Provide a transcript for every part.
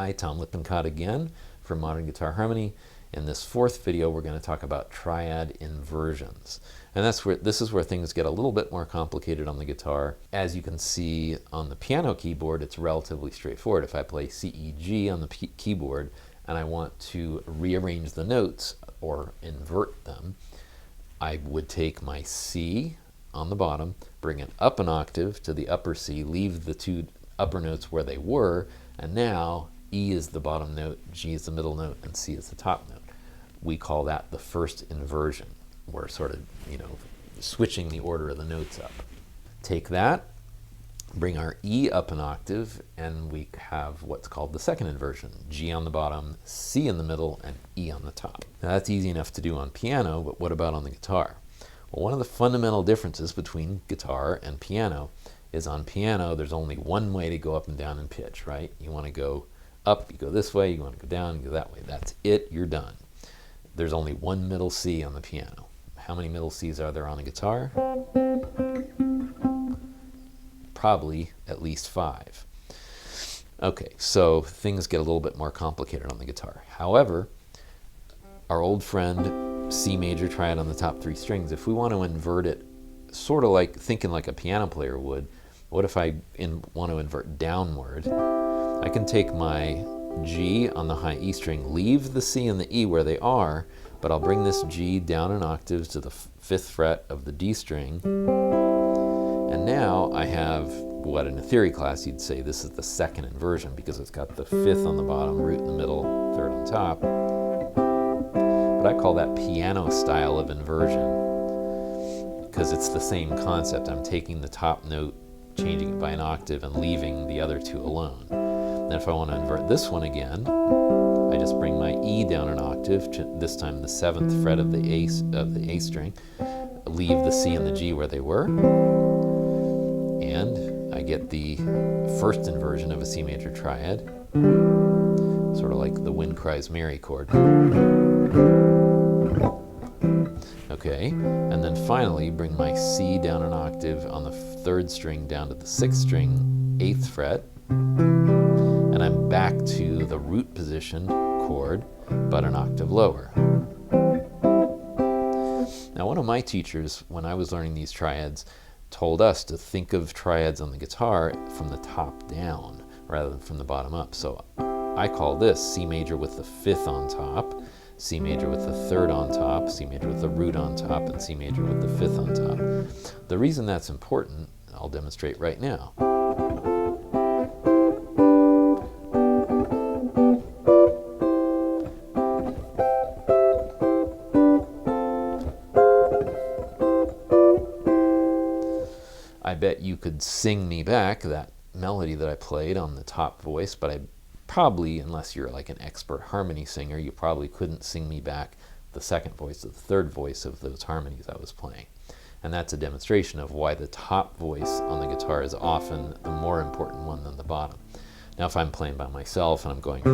Hi, Tom Lippincott again from Modern Guitar Harmony. In this fourth video, we're going to talk about triad inversions. And this is where things get a little bit more complicated on the guitar. As you can see on the piano keyboard, it's relatively straightforward. If I play C, E, G on the keyboard and I want to rearrange the notes or invert them, I would take my C on the bottom, bring it up an octave to the upper C, leave the two upper notes where they were, and now E is the bottom note, G is the middle note, and C is the top note. We call that the first inversion. We're sort of, switching the order of the notes up. Take that, bring our E up an octave, and we have what's called the second inversion. G on the bottom, C in the middle, and E on the top. Now that's easy enough to do on piano, but what about on the guitar? Well, one of the fundamental differences between guitar and piano is on piano, there's only one way to go up and down in pitch, right? You want to go up, you go this way, you want to go down, you go that way. That's it, you're done. There's only one middle C on the piano. How many middle C's are there on a guitar? Probably at least 5. Okay, so things get a little bit more complicated on the guitar. However, our old friend C major triad on the top 3 strings, if we want to invert it sort of like thinking like a piano player would, what if I want to invert downward? I can take my G on the high E string, leave the C and the E where they are, but I'll bring this G down an octave to the 5th fret of the D string. And now I have what in a theory class you'd say this is the second inversion because it's got the 5th on the bottom, root in the middle, 3rd on top. But I call that piano style of inversion because it's the same concept. I'm taking the top note, changing it by an octave, and leaving the other 2 alone. Then if I want to invert this one again, I just bring my E down an octave, this time the 7th fret of the A string, leave the C and the G where they were, and I get the first inversion of a C major triad, sort of like the Wind Cries Mary chord. Okay, and then finally bring my C down an octave on the 3rd string down to the 6th string, 8th fret, and I'm back to the root position chord, but an octave lower. Now, one of my teachers, when I was learning these triads, told us to think of triads on the guitar from the top down rather than from the bottom up. So I call this C major with the 5th on top, C major with the 3rd on top, C major with the root on top, and C major with the 5th on top. The reason that's important, I'll demonstrate right now. I bet you could sing me back that melody that I played on the top voice, but I probably, unless you're like an expert harmony singer, you probably couldn't sing me back the second voice or the third voice of those harmonies I was playing. And that's a demonstration of why the top voice on the guitar is often the more important one than the bottom. Now if I'm playing by myself and I'm going,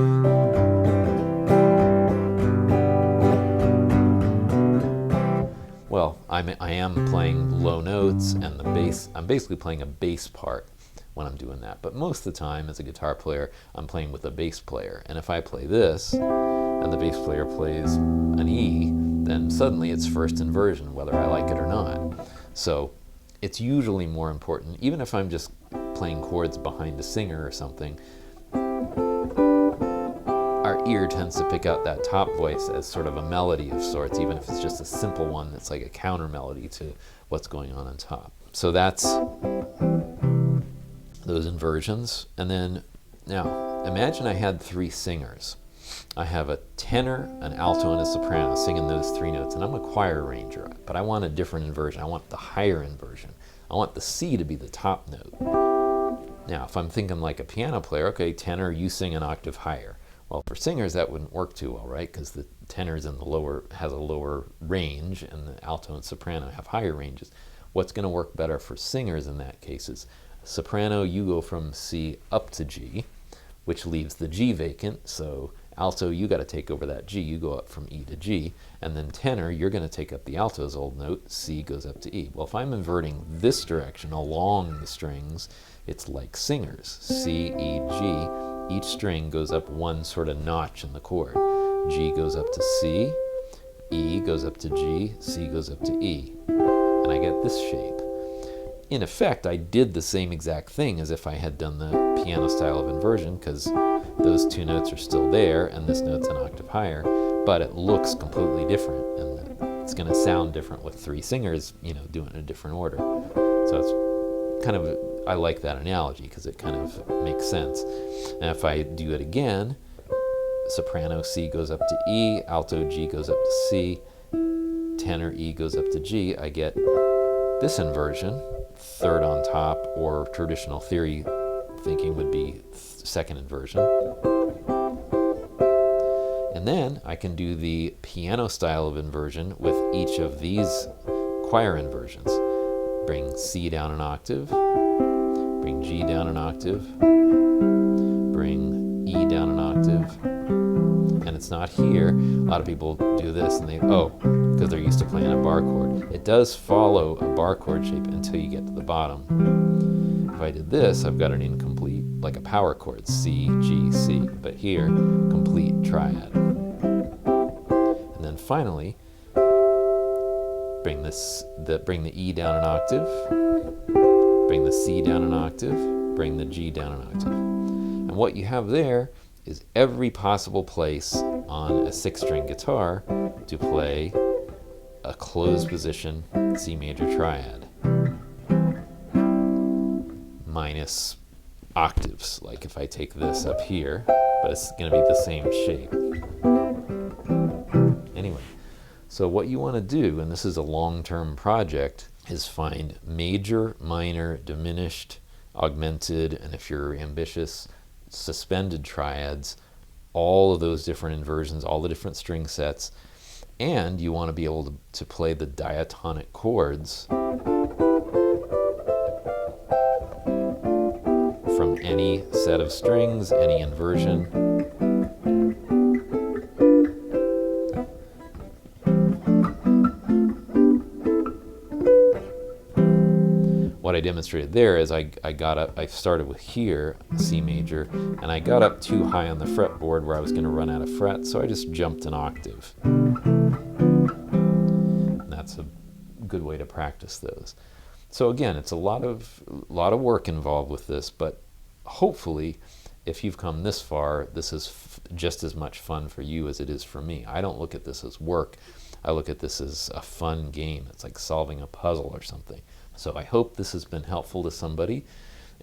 well, I am playing low notes and the bass, I'm basically playing a bass part when I'm doing that. But most of the time as a guitar player, I'm playing with a bass player. And if I play this and the bass player plays an E, then suddenly it's first inversion, whether I like it or not. So it's usually more important, even if I'm just playing chords behind a singer or something, our ear tends to pick out that top voice as sort of a melody of sorts, even if it's just a simple one that's like a counter melody to what's going on top. So that's those inversions. And then now imagine I had 3 singers. I have a tenor, an alto, and a soprano singing those 3 notes, and I'm a choir arranger, but I want a different inversion. I want the higher inversion. I want the C to be the top note. Now if I'm thinking like a piano player, okay, tenor, you sing an octave higher. Well, for singers that wouldn't work too well, right? Because the tenor's in the lower, has a lower range, and the alto and soprano have higher ranges. What's going to work better for singers in that case is soprano, you go from C up to G, which leaves the G vacant. So alto, you got to take over that G. You go up from E to G. And then tenor, you're going to take up the alto's old note. C goes up to E. Well, if I'm inverting this direction along the strings, it's like singers. C, E, G. each string goes up one sort of notch in the chord. G goes up to C, E goes up to G, C goes up to E. And I get this shape. In effect, I did the same exact thing as if I had done the piano style of inversion, because those two notes are still there and this note's an octave higher, but it looks completely different, and it's going to sound different with three singers, doing it in a different order. So it's kind of, I like that analogy because it kind of makes sense. And if I do it again, soprano C goes up to E, alto G goes up to C, tenor E goes up to G, I get this inversion, third on top, or traditional theory thinking would be second inversion. And then I can do the piano style of inversion with each of these choir inversions. Bring C down an octave, bring G down an octave, bring E down an octave, and it's not here. A lot of people do this and because they're used to playing a bar chord. It does follow a bar chord shape until you get to the bottom. If I did this, I've got an incomplete, like a power chord, C, G, C, but here, complete triad. And then finally, bring the E down an octave, bring the C down an octave, bring the G down an octave. And what you have there is every possible place on a 6-string guitar to play a closed position C major triad, minus octaves, like if I take this up here, but it's going to be the same shape. Anyway, so what you want to do, and this is a long-term project, is find major, minor, diminished, augmented, and if you're ambitious, suspended triads, all of those different inversions, all the different string sets, and you want to be able to play the diatonic chords from any set of strings, any inversion. What I demonstrated there is I started with here, C major, and I got up too high on the fretboard where I was going to run out of frets, so I just jumped an octave. And that's a good way to practice those. So again, it's a lot of work involved with this, but hopefully, if you've come this far, this is just as much fun for you as it is for me. I don't look at this as work. I look at this as a fun game. It's like solving a puzzle or something. So I hope this has been helpful to somebody,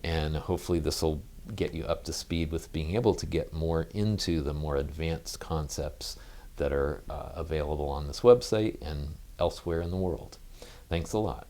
and hopefully this will get you up to speed with being able to get more into the more advanced concepts that are available on this website and elsewhere in the world. Thanks a lot.